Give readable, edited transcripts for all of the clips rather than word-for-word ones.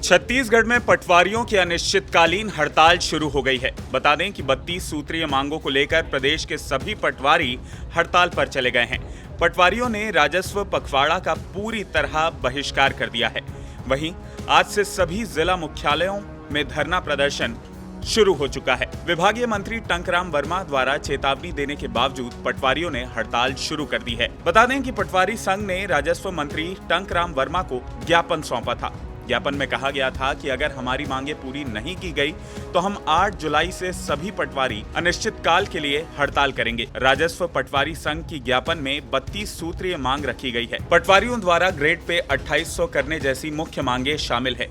छत्तीसगढ़ में पटवारियों की अनिश्चितकालीन हड़ताल शुरू हो गई है। बता दें कि 32 सूत्रीय मांगों को लेकर प्रदेश के सभी पटवारी हड़ताल पर चले गए हैं। पटवारियों ने राजस्व पखवाड़ा का पूरी तरह बहिष्कार कर दिया है। वहीं आज से सभी जिला मुख्यालयों में धरना प्रदर्शन शुरू हो चुका है। विभागीय मंत्री टंकराम वर्मा द्वारा चेतावनी देने के बावजूद पटवारियों ने हड़ताल शुरू कर दी है। बता दें कि पटवारी संघ ने राजस्व मंत्री टंकराम वर्मा को ज्ञापन सौंपा था। ज्ञापन में कहा गया था कि अगर हमारी मांगें पूरी नहीं की गई तो हम 8 जुलाई से सभी पटवारी अनिश्चितकाल के लिए हड़ताल करेंगे। राजस्व पटवारी संघ की ज्ञापन में 32 सूत्रीय मांग रखी गई है। पटवारियों द्वारा ग्रेड पे 2800 करने जैसी मुख्य मांगे शामिल है।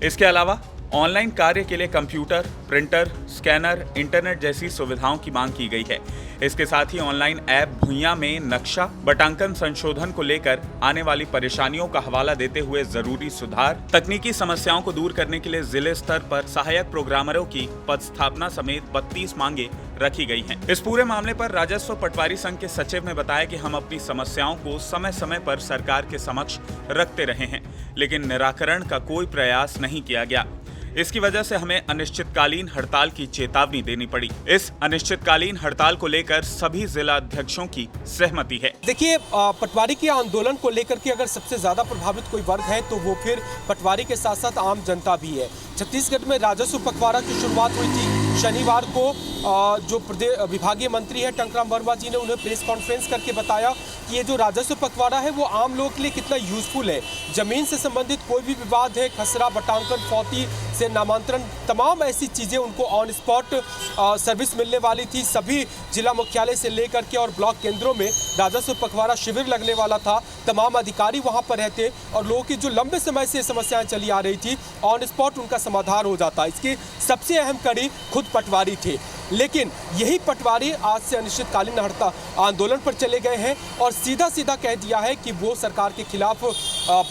इसके अलावा ऑनलाइन कार्य के लिए कंप्यूटर, प्रिंटर, स्कैनर, इंटरनेट जैसी सुविधाओं की मांग की गई है। इसके साथ ही ऑनलाइन ऐप भुइयां में नक्शा बटांकन संशोधन को लेकर आने वाली परेशानियों का हवाला देते हुए जरूरी सुधार, तकनीकी समस्याओं को दूर करने के लिए जिले स्तर पर सहायक प्रोग्रामरों की पदस्थापना समेत 32 मांगे रखी गई हैं। इस पूरे मामले पर राजस्व पटवारी संघ के सचिव ने बताया कि हम अपनी समस्याओं को समय समय पर सरकार के समक्ष रखते रहे हैं, लेकिन निराकरण का कोई प्रयास नहीं किया गया। इसकी वजह से हमें अनिश्चितकालीन हड़ताल की चेतावनी देनी पड़ी। इस अनिश्चितकालीन हड़ताल को लेकर सभी जिला अध्यक्षों की सहमति है। देखिए, पटवारी के आंदोलन को लेकर के अगर सबसे ज्यादा प्रभावित कोई वर्ग है तो वो फिर पटवारी के साथ साथ आम जनता भी है। छत्तीसगढ़ में राजस्व पखवाड़ा की शुरुआत हुई थी। शनिवार को जो विभागीय मंत्री है टंकराम वर्मा जी ने उन्हें प्रेस कॉन्फ्रेंस करके बताया कि ये जो राजस्व पखवाड़ा है वो आम लोगों के लिए कितना यूजफुल है। जमीन से संबंधित कोई भी विवाद है, खसरा, बटांकन, फौती से नामांतरण, तमाम ऐसी चीज़ें उनको ऑन स्पॉट सर्विस मिलने वाली थी। सभी जिला मुख्यालय से लेकर के और ब्लॉक केंद्रों में राजस्व पखवाड़ा शिविर लगने वाला था। तमाम अधिकारी वहां पर रहते और लोगों की जो लंबे समय से समस्याएं चली आ रही थी ऑन स्पॉट उनका समाधान हो जाता। इसकी सबसे अहम कड़ी खुद पटवारी थे। लेकिन यही पटवारी आज से अनिश्चितकालीन हड़ताल आंदोलन पर चले गए हैं और सीधा सीधा कह दिया है कि वो सरकार के खिलाफ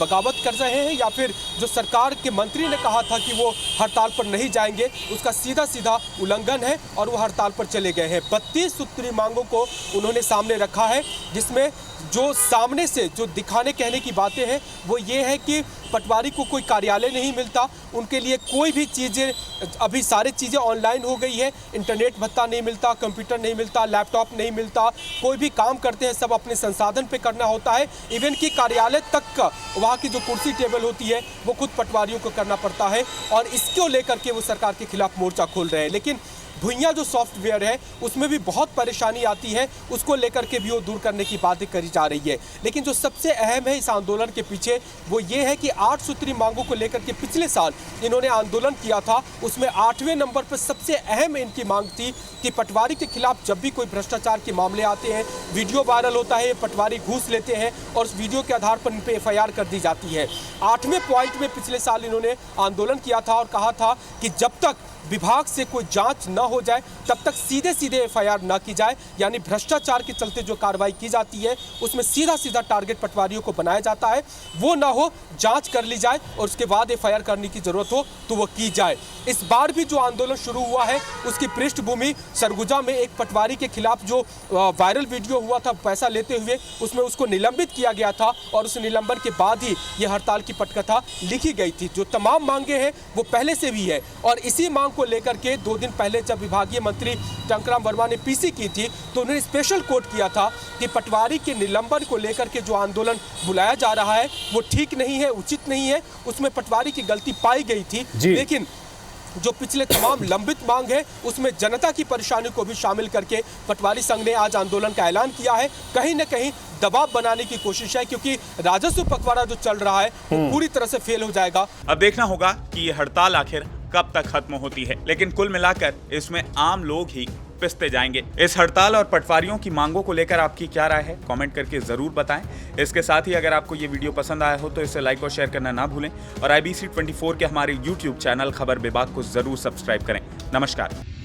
बगावत कर रहे हैं, या फिर जो सरकार के मंत्री ने कहा था कि वो हड़ताल पर नहीं जाएंगे उसका सीधा सीधा उल्लंघन है और वो हड़ताल पर चले गए हैं। 32 सूत्रीय मांगों को उन्होंने सामने रखा है, जिसमें जो सामने से जो दिखाने कहने की बातें हैं वो ये है कि पटवारी को कोई कार्यालय नहीं मिलता, उनके लिए कोई भी चीज़ें, अभी सारी चीज़ें ऑनलाइन हो गई है। इंटरनेट भत्ता नहीं मिलता, कंप्यूटर नहीं मिलता, लैपटॉप नहीं मिलता, कोई भी काम करते हैं सब अपने संसाधन पे करना होता है। इवन कि कार्यालय तक का वहाँ की जो कुर्सी टेबल होती है वो खुद पटवारियों को करना पड़ता है और इसको लेकर के वो सरकार के खिलाफ मोर्चा खोल रहे हैं। लेकिन भुइयां जो सॉफ्टवेयर है उसमें भी बहुत परेशानी आती है, उसको लेकर के भी वो दूर करने की बातें करी जा रही है। लेकिन जो सबसे अहम है इस आंदोलन के पीछे वो ये है कि 8 सूत्री मांगों को लेकर के पिछले साल इन्होंने आंदोलन किया था, उसमें 8वें नंबर पर सबसे अहम इनकी मांग थी कि पटवारी के खिलाफ जब भी कोई भ्रष्टाचार के मामले आते हैं, वीडियो वायरल होता है, पटवारी घूस लेते हैं और उस वीडियो के आधार पर इन पर FIR कर दी जाती है। 8वें पॉइंट में पिछले साल इन्होंने आंदोलन किया था और कहा था कि जब तक विभाग से कोई जांच न हो जाए तब तक सीधे सीधे FIR न की जाए, यानी भ्रष्टाचार के चलते जो कार्रवाई की जाती है उसमें सीधा सीधा टारगेट पटवारियों को बनाया जाता है, वो ना हो, जांच कर ली जाए और उसके बाद FIR करने की जरूरत हो तो वो की जाए। इस बार भी जो आंदोलन शुरू हुआ है उसकी पृष्ठभूमि सरगुजा में एक पटवारी के खिलाफ जो वायरल वीडियो हुआ था पैसा लेते हुए, उसमें उसको निलंबित किया गया था और उस निलंबन के बाद ही ये हड़ताल की पटकथा लिखी गई थी। जो तमाम मांगे हैं वो पहले से भी है और इसी मांग को लेकर के 2 दिन पहले जब विभागीय मंत्री टंकराम वर्मा ने PC की थी तो उन्होंने स्पेशल कोट किया था कि पटवारी के निलंबन को लेकर के जो आंदोलन बुलाया जा रहा है वो ठीक नहीं है, उचित नहीं है, उसमें पटवारी की गलती पाई गई थी। लेकिन जो पिछले तमाम लंबित मांग है उसमें जनता की परेशानी को भी शामिल करके पटवारी संघ ने आज आंदोलन का ऐलान किया है। कहीं न कहीं दबाव बनाने की कोशिश है, क्योंकि राजस्व पखवाड़ा जो चल रहा है वो पूरी तरह से फेल हो जाएगा। अब देखना होगा कि ये हड़ताल आखिर कब तक खत्म होती है, लेकिन कुल मिलाकर इसमें आम लोग ही पिसते जाएंगे। इस हड़ताल और पटवारियों की मांगों को लेकर आपकी क्या राय है, कमेंट करके जरूर बताएं। इसके साथ ही अगर आपको ये वीडियो पसंद आया हो तो इसे लाइक और शेयर करना ना भूलें और IBC 24 के हमारे YouTube चैनल खबर विभाग को जरूर सब्सक्राइब करें। नमस्कार।